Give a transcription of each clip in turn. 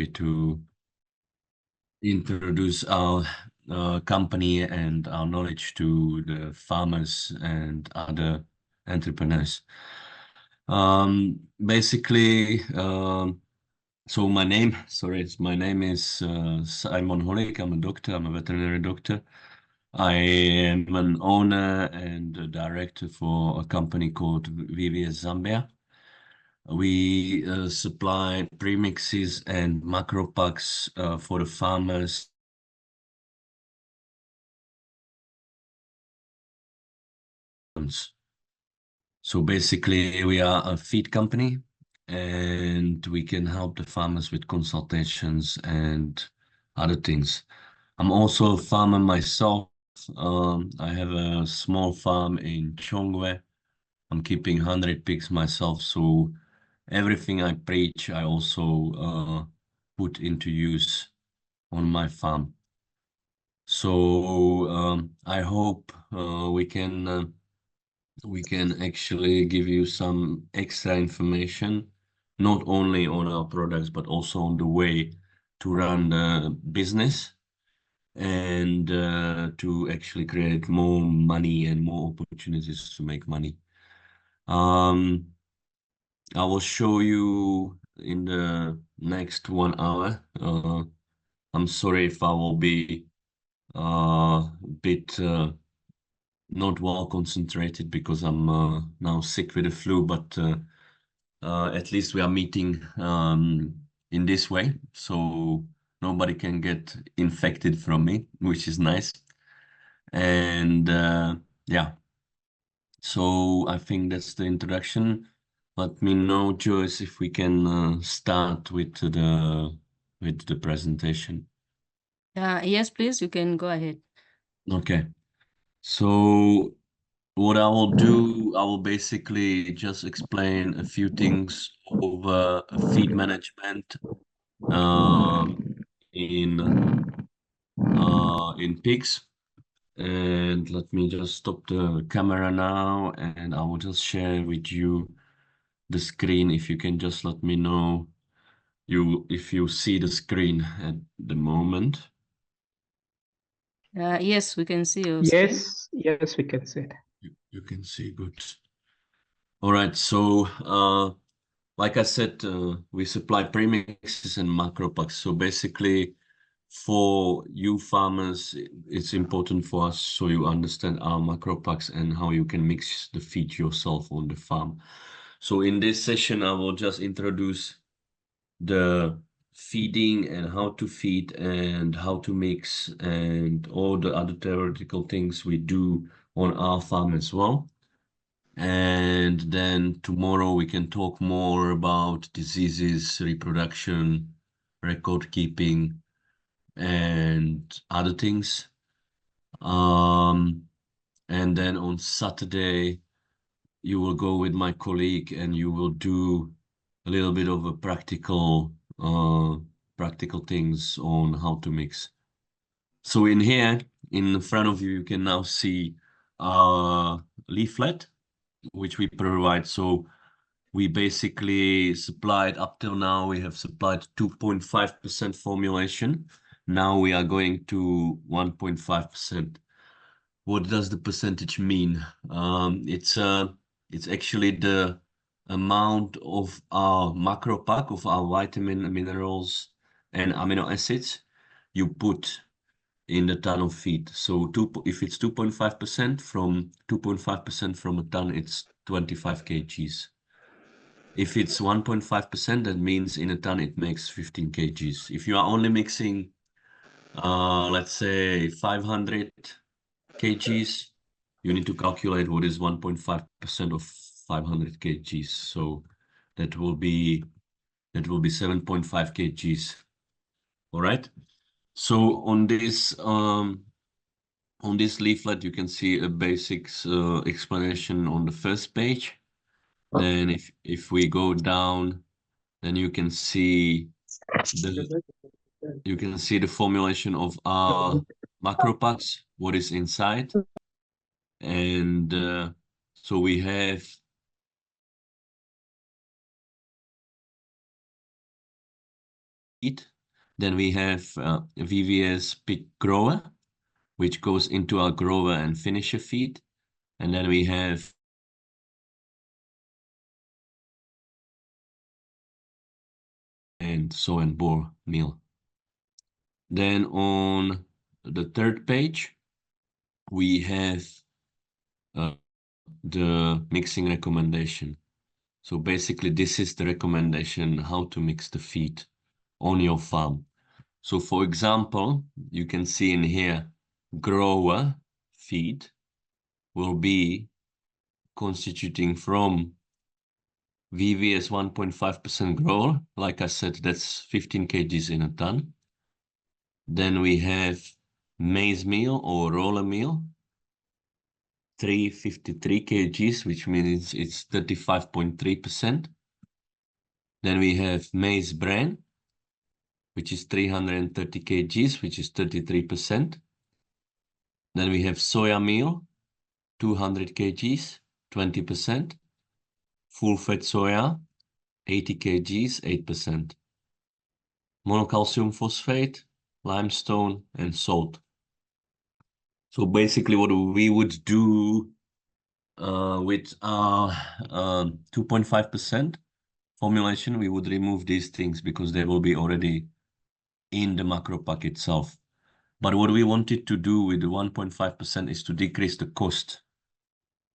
happy to introduce our company and our knowledge to the farmers and other entrepreneurs. Basically, so my name is Simon Holik. I'm a doctor. I'm a veterinary doctor. I am an owner and a director for a company called VVS Zambia. We supply premixes and macro packs for the farmers. So basically, we are a feed company, and we can help the farmers with consultations and other things. I'm also a farmer myself. I have a small farm in Chongwe. I'm keeping 100 pigs myself, so everything I preach, I also put into use on my farm. So I hope we can actually give you some extra information, not only on our products, but also on the way to run the business and to actually create more money and more opportunities to make money. I will show you in the next 1 hour. I'm sorry if I will be a bit not well concentrated because I'm now sick with the flu, but at least we are meeting in this way, so nobody can get infected from me, which is nice. And yeah, so I think that's the introduction. Let me know, Joyce, if we can start with the presentation. Yes, please, you can go ahead. Okay. So what I will do, I will basically just explain a few things over feed management in pigs. And let me just stop the camera now, and I will just share with you the screen. If you can just let me know if you see the screen at the moment. Yes, we can see your screen. Yes, we can see it. You can see, good. All right, so like I said, we supply premixes and macro packs. So basically, for you farmers, it's important for us so you understand our macro packs and how you can mix the feed yourself on the farm. So in this session, I will just introduce the feeding and how to feed and how to mix and all the other theoretical things we do on our farm as well. And then tomorrow we can talk more about diseases, reproduction, record keeping, and other things. And then on Saturday, you will go with my colleague and you will do a little bit of a practical things on how to mix. So in here, in front of you, you can now see our leaflet, which we provide. So we basically supplied, up till now, we have supplied 2.5% formulation. Now we are going to 1.5%. What does the percentage mean? It's actually the amount of our macro pack of our vitamin, minerals, and amino acids you put in the ton of feed. So if it's 2.5% from 2.5% from a ton, it's 25 kgs. If it's 1.5%, that means in a ton it makes 15 kgs. If you are only mixing, let's say 500 kgs, you need to calculate what is 1.5% of 500 kgs. So that will be 7.5 kgs. All right. So on this leaflet, you can see a basics explanation on the first page. Then if we go down, then you can see the formulation of our macro packs, what is inside. And so we have Then we have VVS pig grower, which goes into our grower and finisher feed. And then we have and sow and bore meal. Then on the third page, we have the mixing recommendation. So basically, this is the recommendation how to mix the feed on your farm. So for example, you can see in here, grower feed will be constituting from VVS 1.5% grower. Like I said, that's 15 kgs in a ton. Then we have maize meal or roller meal, 353 kgs, which means it's 35.3%. Then we have maize bran, which is 330 kgs, which is 33%. Then we have soya meal, 200 kgs, 20%. Full fat soya, 80 kgs, 8%. Monocalcium phosphate, limestone, and salt. So basically what we would do with our 2.5% formulation, we would remove these things because they will be already in the macro pack itself. But what we wanted to do with the 1.5% is to decrease the cost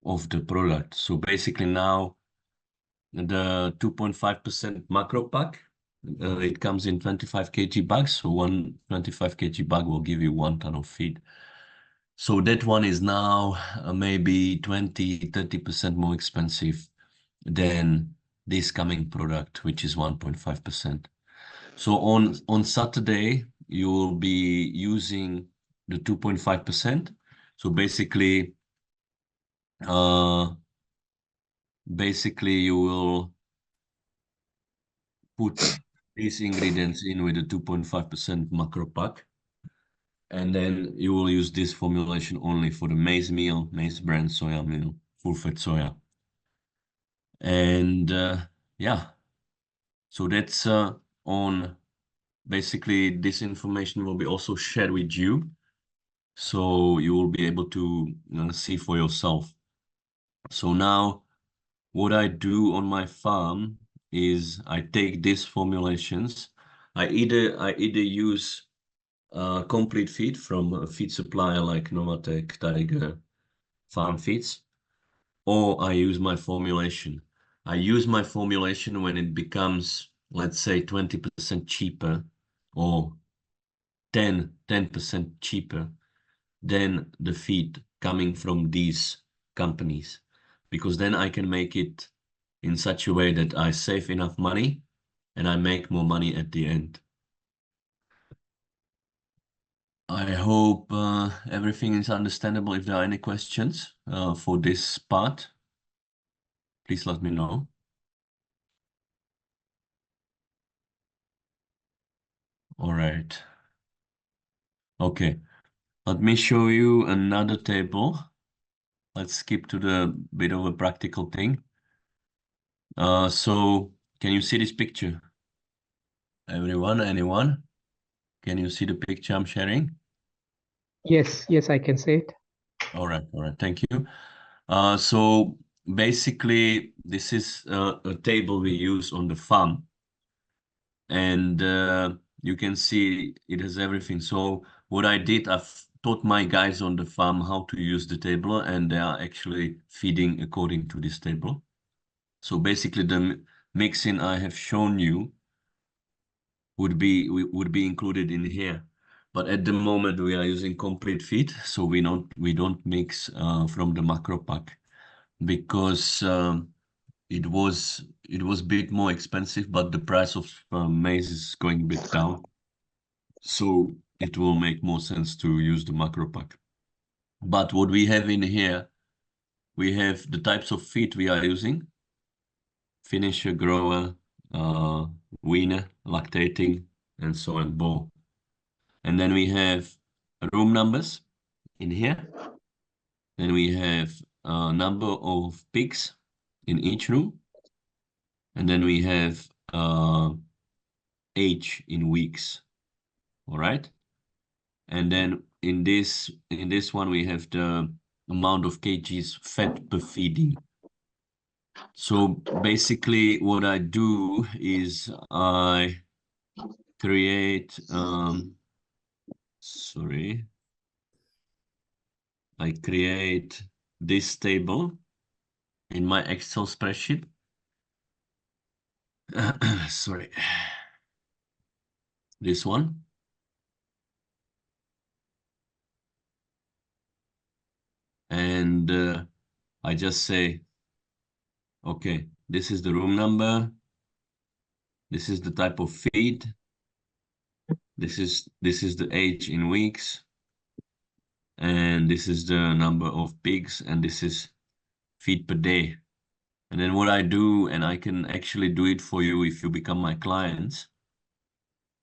of the product. So basically now the 2.5% macro pack, it comes in 25 kg bags. So one 25 kg bag will give you 1 ton of feed. So that one is now maybe 20-30% more expensive than this coming product, which is 1.5%. So on Saturday, you will be using the 2.5%. So basically you will put these ingredients in with the 2.5% macro pack. And then you will use this formulation only for the maize meal, maize bran, soya meal, full fat soya. And yeah, so that's on basically this information will be also shared with you. So you will be able to see for yourself. So now what I do on my farm is I take these formulations. I either use complete feed from a feed supplier like Novatec, Tiger, Farm Feeds, or I use my formulation. I use my formulation when it becomes, let's say, 20% cheaper or 10% cheaper than the feed coming from these companies, because then I can make it in such a way that I save enough money and I make more money at the end. I hope everything is understandable. If there are any questions for this part, please let me know. All right. Okay. Let me show you another table. Let's skip to the bit of a practical thing. So can you see this picture? Everyone, anyone? Can you see the picture I'm sharing? Yes, I can see it. All right, thank you. So basically, this is a table we use on the farm. And you can see it has everything. So what I did, I've taught my guys on the farm how to use the table, and they are actually feeding according to this table. So basically the mixing I have shown you would be included in here. But at the moment we are using complete feed, so we don't mix from the macro pack, because it was a bit more expensive, but the price of maize is going a bit down, so it will make more sense to use the macro pack. But what we have in here, we have the types of feed we are using: finisher, grower, weaner, lactating, and so on, bore. And then we have room numbers in here. Then we have a number of pigs in each room. And then we have age in weeks. All right. And then in this one, we have the amount of kgs fed per feeding. So basically what I do is I create, I create this table in my Excel spreadsheet. Sorry. This one. And I just say, okay, this is the room number. This is the type of feed. This is the age in weeks. And this is the number of pigs, and this is feed per day. And then what I do, and I can actually do it for you if you become my clients,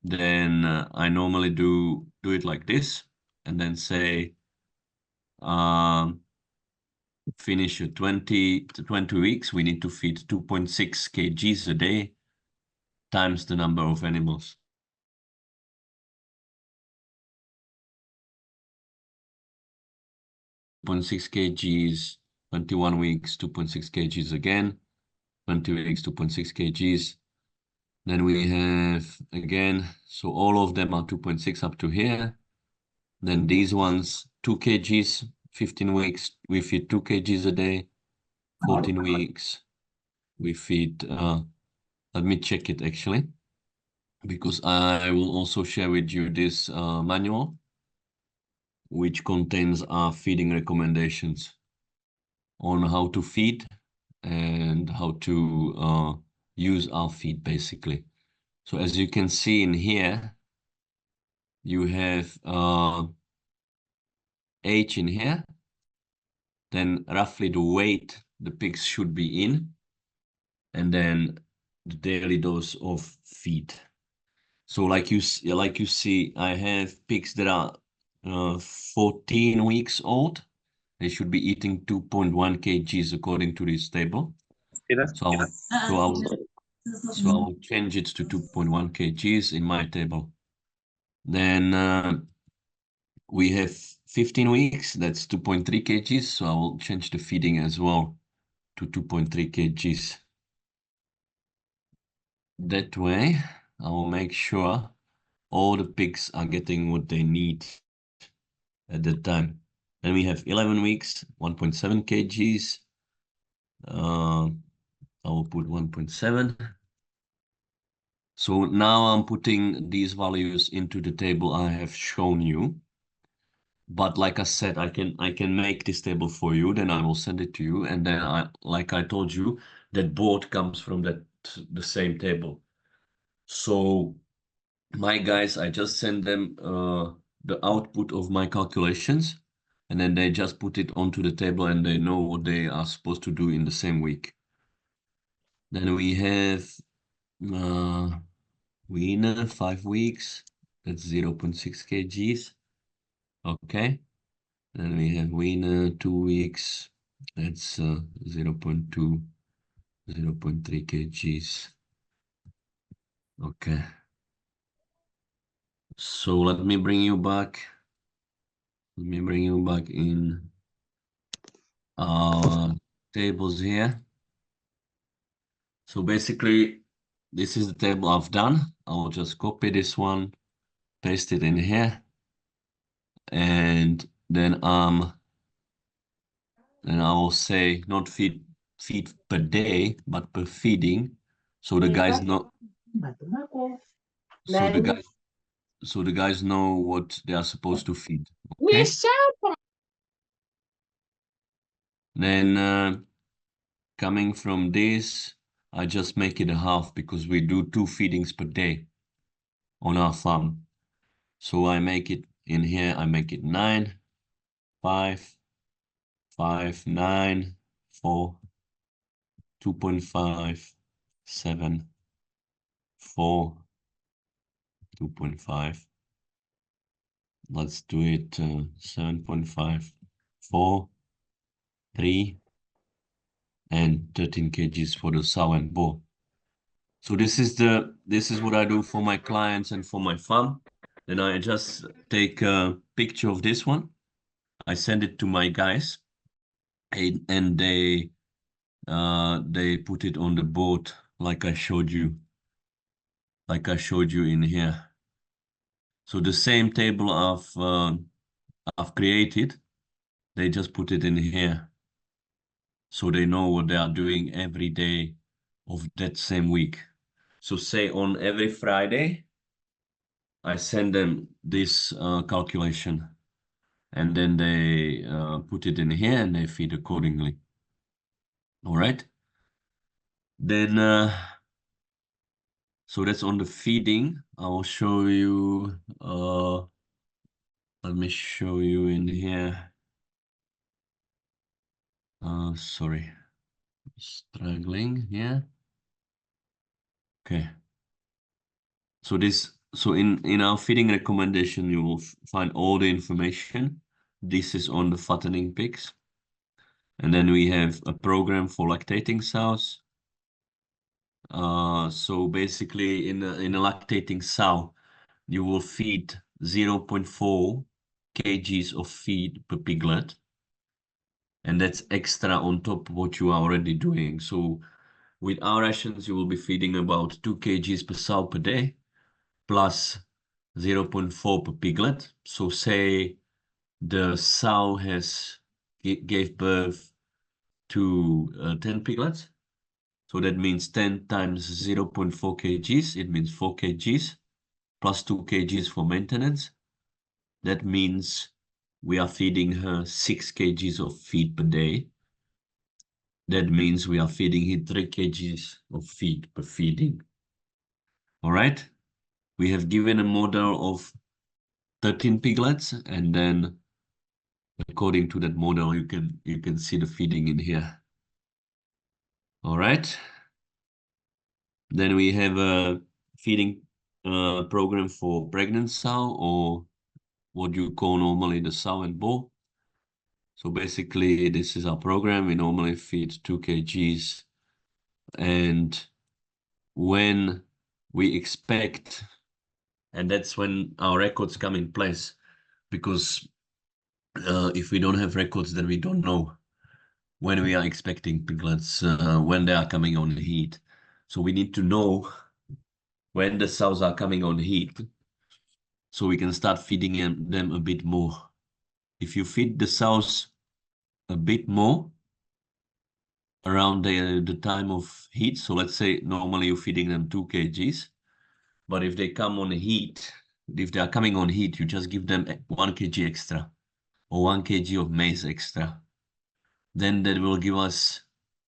then I normally do it like this, and then say, finish 20 weeks, we need to feed 2.6 kgs a day times the number of animals. 2.6 kgs, 21 weeks, 2.6 kgs again, 20 weeks, 2.6 kgs. Then we have again, so all of them are 2.6 up to here. Then these ones, 2 kgs, 15 weeks, we feed 2 kgs a day. 14 weeks, we feed, let me check it actually, because I will also share with you this manual, which contains our feeding recommendations on how to feed and how to use our feed basically. So as you can see in here, you have age in here, then roughly the weight the pigs should be in, and then the daily dose of feed. So like you see, I have pigs that are 14 weeks old. They should be eating 2.1 kgs according to this table. So I will change it to 2.1 kgs in my table. Then we have 15 weeks, that's 2.3 kgs. So I will change the feeding as well to 2.3 kgs. That way, I will make sure all the pigs are getting what they need at that time. Then we have 11 weeks, 1.7 kgs. I will put 1.7. So now I'm putting these values into the table I have shown you. But like I said, I can make this table for you, then I will send it to you. And then like I told you, that board comes from the same table. So my guys, I just send them the output of my calculations, and then they just put it onto the table and they know what they are supposed to do in the same week. Then we have weaner, 5 weeks, that's 0.6 kgs. Okay. Then we have weaner, 2 weeks, that's 0.2, 0.3 kgs. Okay. So let me bring you back. Let me bring you back in our tables here. So basically, this is the table I've done. I'll just copy this one, paste it in here, and then I will say not feed per day, but per feeding, so the guys know. So the guys know what they are supposed to feed. Okay? Then coming from this, I just make it a half because we do 2 feedings per day on our farm. So I make it in here, I make it 9, 5, 5, 9, 4, 2.5, 7, 4, 2.5. Let's do it 7.5, 4, 3, and 13 kgs for the sow and bull. So this is what I do for my clients and for my farm. Then I just take a picture of this one. I send it to my guys, and they put it on the board like I showed you in here. So the same table I've created, they just put it in here, so they know what they are doing every day of that same week. So say on every Friday, I send them this calculation, and then they put it in here and they feed accordingly. All right. Then, so that's on the feeding. I will show you, let me show you in here. Sorry, struggling here. Okay. So in our feeding recommendation, you will find all the information. This is on the fattening pigs. And then we have a program for lactating sows. So basically in a lactating sow, you will feed 0.4 kgs of feed per piglet. And that's extra on top of what you are already doing. So with our rations, you will be feeding about 2 kgs per sow per day, plus 0.4 per piglet. So say the sow gave birth to 10 piglets. So that means 10 times 0.4 kgs. It means 4 kgs plus 2 kgs for maintenance. That means we are feeding her 6 kgs of feed per day. That means we are feeding her 3 kgs of feed per feeding. All right. We have given a model of 13 piglets, and then according to that model, you can see the feeding in here. All right. Then we have a feeding program for pregnant sow, or what you call normally the sow and bull. So basically, this is our program. We normally feed 2 kgs, and when we expect, and that's when our records come in place, because if we don't have records, then we don't know when we are expecting piglets, when they are coming on heat. So we need to know when the sows are coming on heat, so we can start feeding them a bit more. If you feed the sows a bit more around the time of heat, so let's say normally you're feeding them 2 kgs, but if they come on heat, if they are coming on heat, you just give them 1 kg extra or 1 kg of maize extra. Then that will give us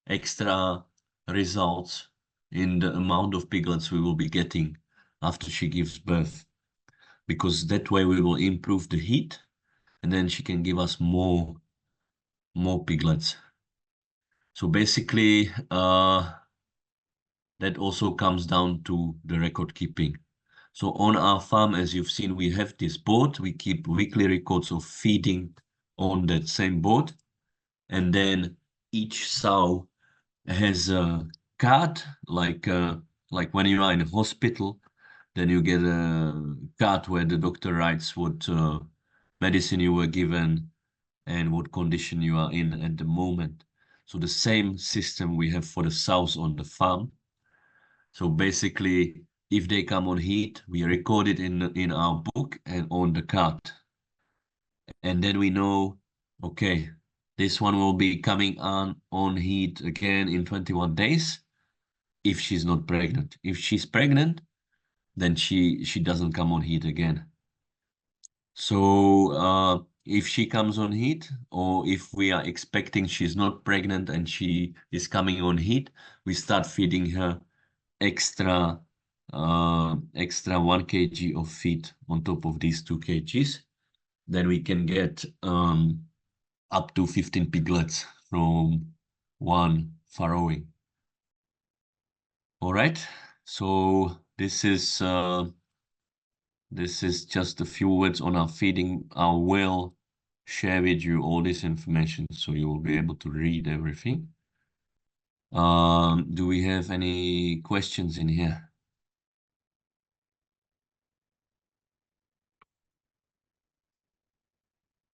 extra results in the amount of piglets we will be getting after she gives birth, because that way we will improve the heat, and then she can give us more piglets. So basically, that also comes down to the record keeping. So on our farm, as you've seen, we have this board. We keep weekly records of feeding on that same board. And then each sow has a card, like when you are in a hospital, then you get a card where the doctor writes what medicine you were given and what condition you are in at the moment. So the same system we have for the sows on the farm. So basically, if they come on heat, we record it in our book and on the card. And then we know, okay, this one will be coming on heat again in 21 days if she's not pregnant. If she's pregnant, then she doesn't come on heat again. So if she comes on heat, or if we are expecting she's not pregnant and she is coming on heat, we start feeding her extra 1 kg of feed on top of these 2 kgs. Then we can get up to 15 piglets from one farrowing. All right, so this is just a few words on our feeding. I will share with you all this information so you will be able to read everything. Do we have any questions in here?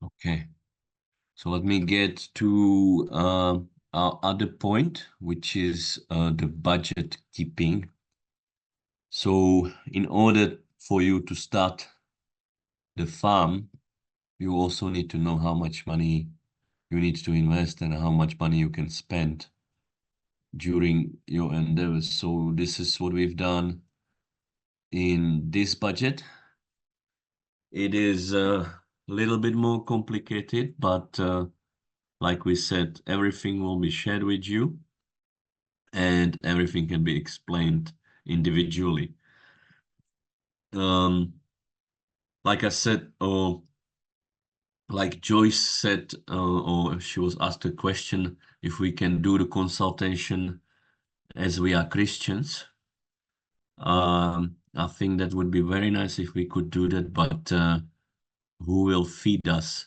Okay. So let me get to our other point, which is the budget keeping. So in order for you to start the farm, you also need to know how much money you need to invest and how much money you can spend during your endeavors. So this is what we've done in this budget. It is a little bit more complicated, but like we said, everything will be shared with you and everything can be explained individually. Like I said, or like Joyce said, or she was asked a question, if we can do the consultation as we are Christians. I think that would be very nice if we could do that, but who will feed us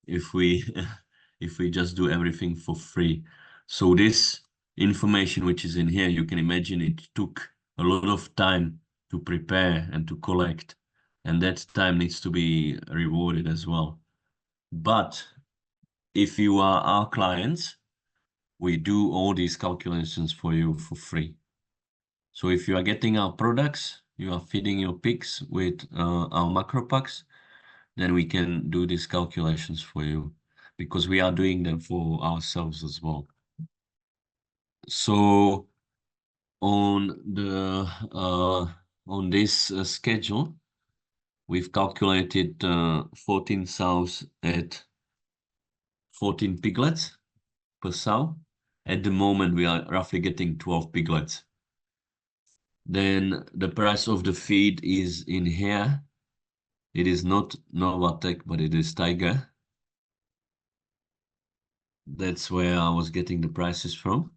if we if we just do everything for free? So this information which is in here, you can imagine it took a lot of time to prepare and to collect, and that time needs to be rewarded as well. But if you are our clients, we do all these calculations for you for free. So if you are getting our products, you are feeding your pigs with our macro packs, then we can do these calculations for you because we are doing them for ourselves as well. So on this schedule, we've calculated 14 sows at 14 piglets per sow. At the moment, we are roughly getting 12 piglets. Then the price of the feed is in here. It is not Novatec, but it is Tiger. That's where I was getting the prices from.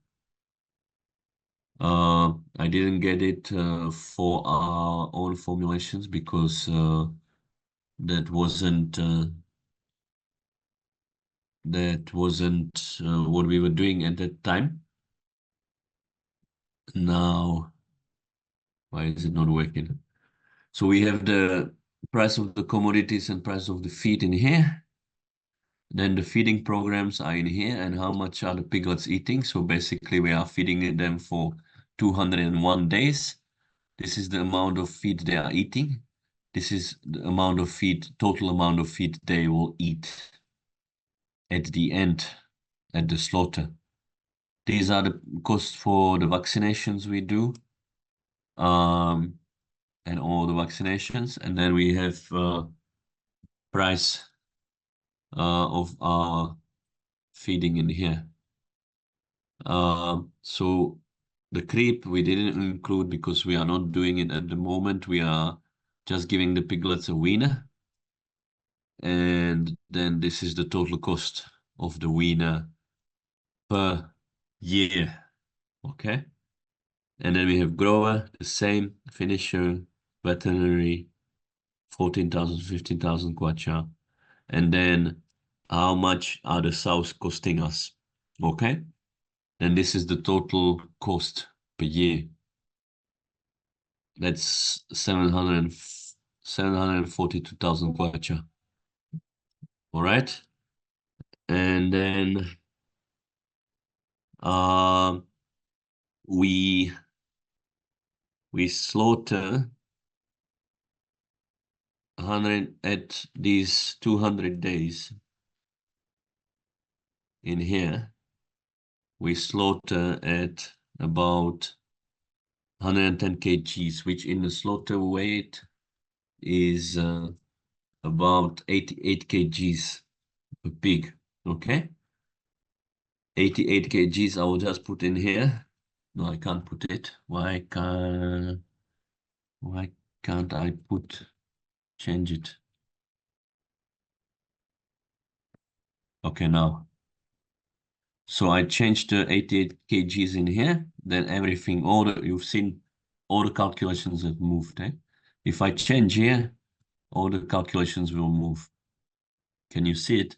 I didn't get it for our own formulations because that wasn't what we were doing at that time. Now, why is it not working? So we have the price of the commodities and price of the feed in here. Then the feeding programs are in here and how much are the piglets eating. So basically we are feeding them for 201 days. This is the amount of feed they are eating. This is the amount of feed, total amount of feed they will eat at the end, at the slaughter. These are the costs for the vaccinations we do, and all the vaccinations. And then we have price of our feeding in here. So the creep we didn't include because we are not doing it at the moment. We are just giving the piglets a weaner. And then this is the total cost of the weaner per year. Okay. And then we have grower, the same, finisher, veterinary, 14,000, 15,000 kwacha. And then how much are the sows costing us? Okay. Then this is the total cost per year. That's 742,000 kwacha. All right. And then we slaughter 100 at these 200 days in here. We slaughter at about 110 kgs, which in the slaughter weight is about 88 kgs per pig. Okay, 88 kgs. I will just put in here. No, I can't put it. Why can't I change it? Okay, now. So I changed the 88 kgs in here, then everything, you've seen all the calculations have moved. If I change here, all the calculations will move. Can you see it?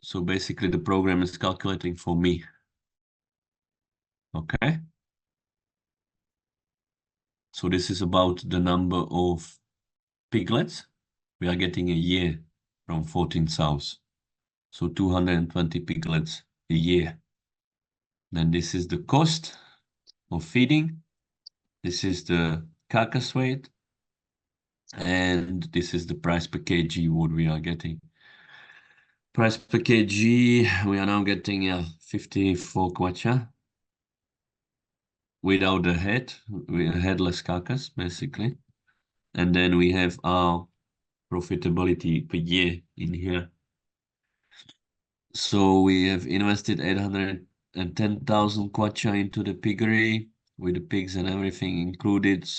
So basically the program is calculating for me. Okay. So this is about the number of piglets we are getting a year from 14 sows. So 220 piglets a year. Then this is the cost of feeding. This is the carcass weight. And this is the price per kg what we are getting. Price per kg, we are now getting 54 kwacha without the head, with a headless carcass, basically. And then we have our profitability per year in here. So we have invested 810,000 kwacha into the piggery with the pigs and everything included.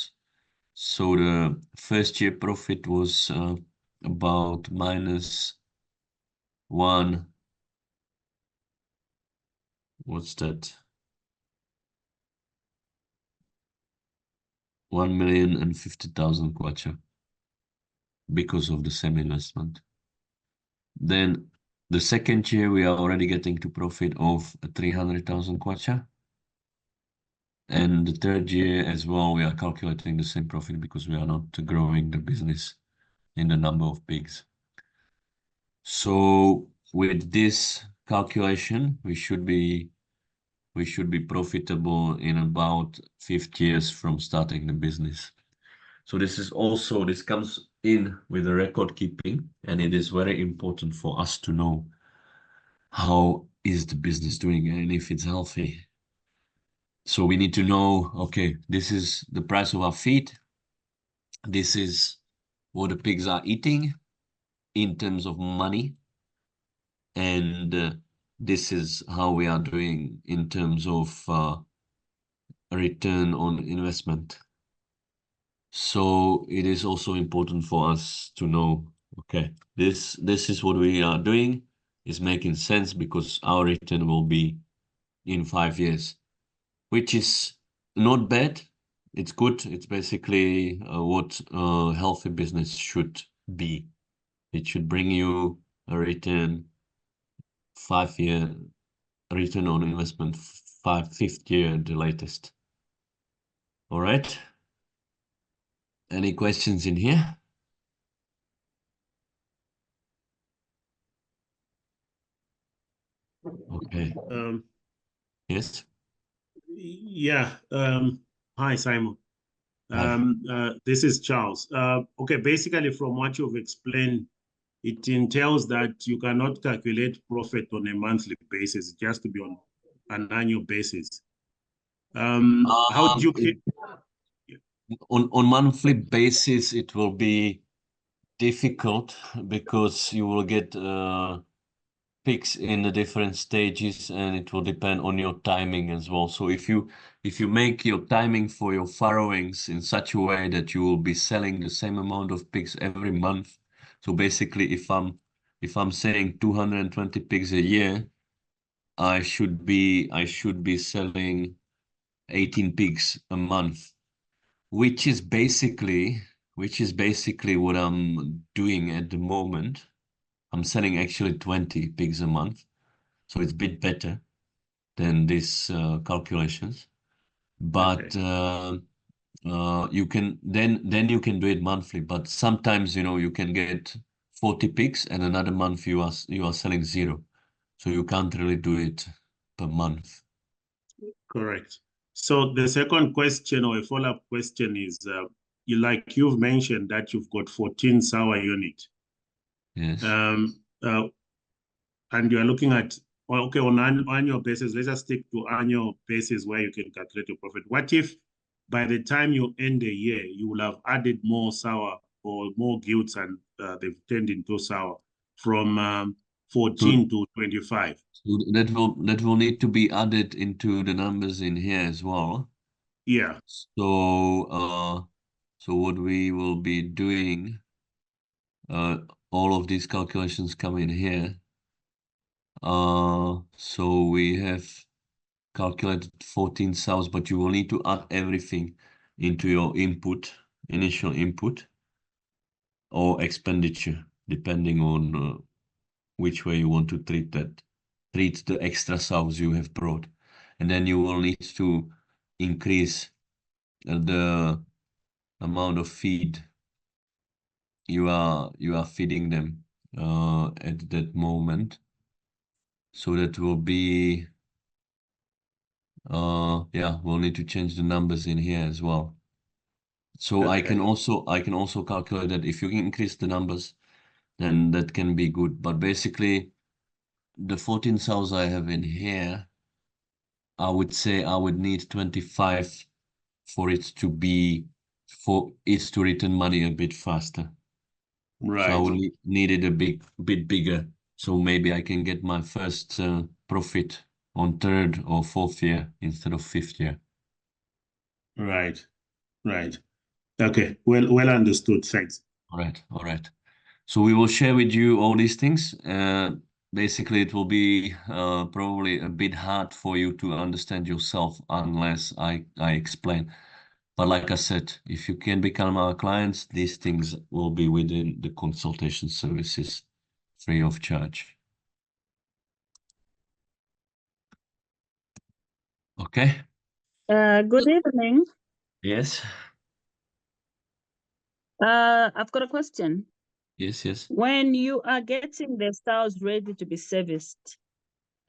So the first year profit was about -1. What's that? 1,050,000 kwacha because of the same investment. Then the second year we are already getting to profit of 300,000 kwacha. And the third year as well, we are calculating the same profit because we are not growing the business in the number of pigs. So with this calculation, we should be profitable in about 5 years from starting the business. So this comes in with the record keeping, and it is very important for us to know how is the business doing and if it's healthy. So we need to know, okay, this is the price of our feed. This is what the pigs are eating in terms of money. And this is how we are doing in terms of return on investment. So it is also important for us to know, okay, this is what we are doing, is making sense because our return will be in 5 years, which is not bad. It's good. It's basically what a healthy business should be. It should bring you a return 5-year return on investment, 5th year the latest. All right. Any questions in here? Okay. Yes. Yeah. Hi, Simon. This is Charles. Okay, basically from what you've explained, it entails that you cannot calculate profit on a monthly basis. It has to be on an annual basis. How do you on monthly basis, it will be difficult because you will get pigs in the different stages, and it will depend on your timing as well. So if you make your timing for your farrowings in such a way that you will be selling the same amount of pigs every month, so basically if I'm saying 220 pigs a year, I should be selling 18 pigs a month, which is basically what I'm doing at the moment. I'm selling actually 20 pigs a month, so it's a bit better than these calculations. But you can then you can do it monthly. But sometimes you can get 40 pigs, and another month you are selling 0, so you can't really do it per month. Correct. So the second question or a follow-up question is, you've mentioned that you've got 14 sour unit. Yes. And you are looking at, well, okay, on an annual basis, let's just stick to annual basis where you can calculate your profit. What if by the time you end the year, you will have added more sour or more gilts and they've turned into sour from 14 to 25? So that will need to be added into the numbers in here as well. Yeah. So what we will be doing, all of these calculations come in here. So we have calculated 14 sows, but you will need to add everything into your initial input or expenditure, depending on which way you want to treat the extra sows you have brought. And then you will need to increase the amount of feed you are feeding them at that moment. So that will be yeah, we'll need to change the numbers in here as well. So I can also calculate that if you increase the numbers, then that can be good. But basically, the 14 cells I have in here, I would say I would need 25 for it to return money a bit faster. Right. So I would need it a bit bigger. So maybe I can get my first profit on 3rd or 4th year instead of 5th year. Right. Right. Okay. Well understood. Thanks. All right. So we will share with you all these things. Basically, it will be probably a bit hard for you to understand yourself unless I explain. But like I said, if you can become our clients, these things will be within the consultation services, free of charge. Okay? Good evening. Yes. I've got a question. Yes. When you are getting the sows ready to be serviced,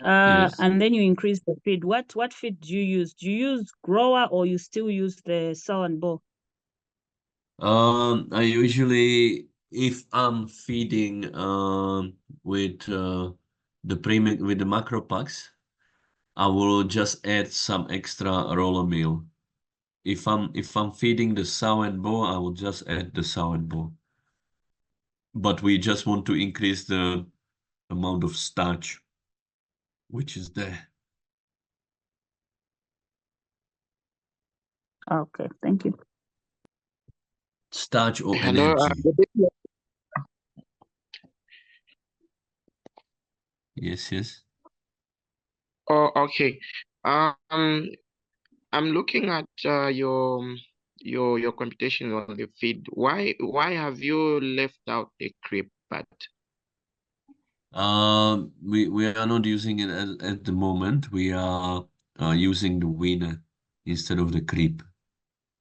Yes. and then you increase the feed, what feed do you use? Do you use grower or you still use the sow and boar? I usually, if I'm feeding with the premium with the macro packs, I will just add some extra roller meal. If I'm feeding the sow and boar, I will just add the sow and boar. But we just want to increase the amount of starch which is there. Okay, thank you. Starch or Hello, energy. good evening. Yes. Oh, okay. I'm looking at your computation on the feed. Why have you left out a creep part? We are not using it at the moment. We are using the weaner instead of the creep.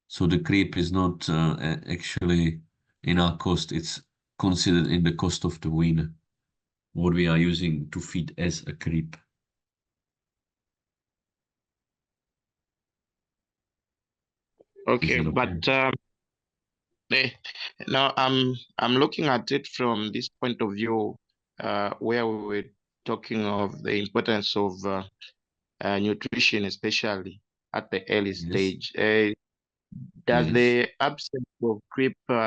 So the creep is not actually in our cost. It's considered in the cost of the weaner, what we are using to feed as a creep. Okay, Is it but now I'm looking at it from this point of view, where we were talking of the importance of nutrition, especially at the early Yes. stage. Does Yes. the absence of creep